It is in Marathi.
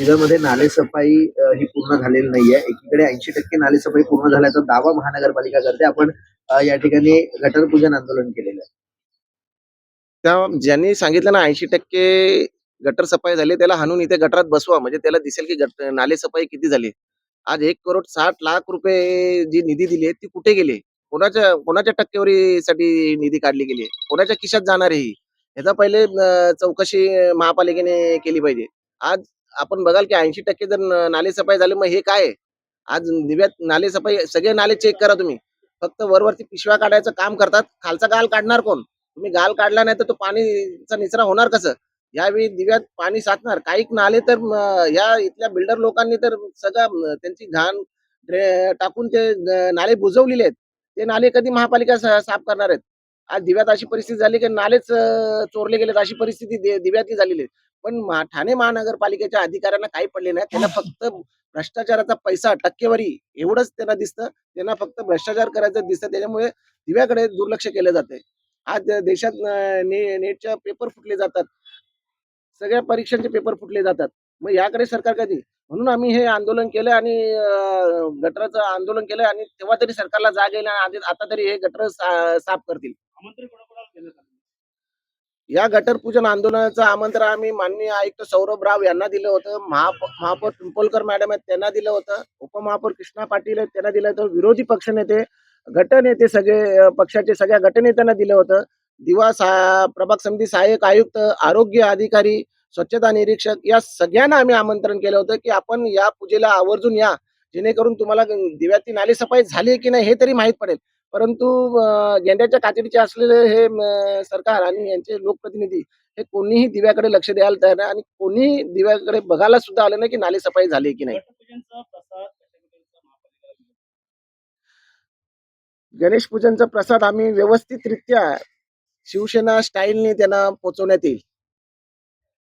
दिव्यामध्ये नालेसफाई ही पूर्ण झालेली नाहीये. एकीकडे 80% नालेसफाई पूर्ण झाल्याचा दावा महानगरपालिका करते. आपण या ठिकाणी गटर पूजन आंदोलन केलेलं आहे. त्या ज्यांनी सांगितलं ना 80% गटर सफाई झाली, त्याला हाणून इथे गटारात बसवा, म्हणजे त्याला दिसेल की नाले सफाई किती झाली. आज 1,60,00,000 रुपये जी निधी दिली आहे, ती कुठे गेली? कोणाच्या कोणाच्या टक्केवारीसाठी निधी काढली गेली आहे? कोणाच्या खिशात जाणार आहे ही? ह्याचा पहिले चौकशी महापालिकेने केली पाहिजे. आज आपण बघाल की 80% जर नाले सफाई झाली, मग हे काय आहे? आज दिव्यात नाले सफाई सगळे नाले चेक करा तुम्ही. फक्त वरवरती पिशव्या काढायचं काम करतात. खालचा गाळ काढणार कोण? तुम्ही गाळ काढला नाही तर तो पाणीचा निचरा होणार कसं? यावेळी दिव्यात पाणी साचणार. काही नाले तर या इथल्या बिल्डर लोकांनी तर सगळं त्यांची घाण टाकून ते नाले बुजवलेले आहेत. ते नाले कधी महापालिका साफ करणार आहेत? आज दिव्यात अशी परिस्थिती झाली की नालेच चोरले गेलेत, अशी परिस्थिती दिव्यातली झालेली आहे. पण ठाणे महानगरपालिकेच्या अधिकाऱ्यांना काही पडले नाही. त्यांना फक्त भ्रष्टाचाराचा पैसा, टक्केवारी एवढंच त्यांना दिसतं. त्यांना फक्त भ्रष्टाचार करायचं दिसतं. त्याच्यामुळे दिव्याकडे दुर्लक्ष केलं जातंय. आज देशात नेटच्या पेपर फुटले जातात. सगळ्या परीक्षांचे पेपर फुटले जातात. मग याकडे सरकार कधी? म्हणून आम्ही हे आंदोलन केलं आणि गटराचं आंदोलन केलं आणि तेव्हा तरी सरकारला जाग येईल आणि आता तरी हे गटर साफ करतील. या गटर पूजन आंदोलनाचं आमंत्रण आम्ही माननीय आयुक्त सौरभ राव यांना दिलं होतं. महापौर पिंपळकर मॅडम आहेत त्यांना दिलं होतं. उपमहापौर कृष्णा पाटील आहेत त्यांना दिलं होतं. विरोधी पक्षनेते, गटनेते सगळे पक्षाचे सगळ्या गटनेत्यांना दिलं होतं. प्रभाग समिती सहाय्यक आयुक्त, आरोग्य अधिकारी, स्वच्छता निरीक्षक या सगळ्यांना आम्ही आमंत्रण केलं होतं, की आपण या पूजेला आवर्जून या. जेणेकरून तुम्हाला दिव्याची नालेसफाई झाली की नाही हे तरी माहीत पडेल. परंतु गेंड्याच्या कातडीचे असलेले हे सरकार आणि यांचे लोकप्रतिनिधी हे कोणीही दिव्याकडे लक्ष द्यायला तयार नाही आणि कोणीही दिव्याकडे बघायला सुद्धा आलं नाही की नालेसफाई झाली की नाही. गणेश पूजनचा प्रसाद आम्ही व्यवस्थितरित्या शिवसेना स्टाईलने त्यांना पोहोचवण्यात येईल.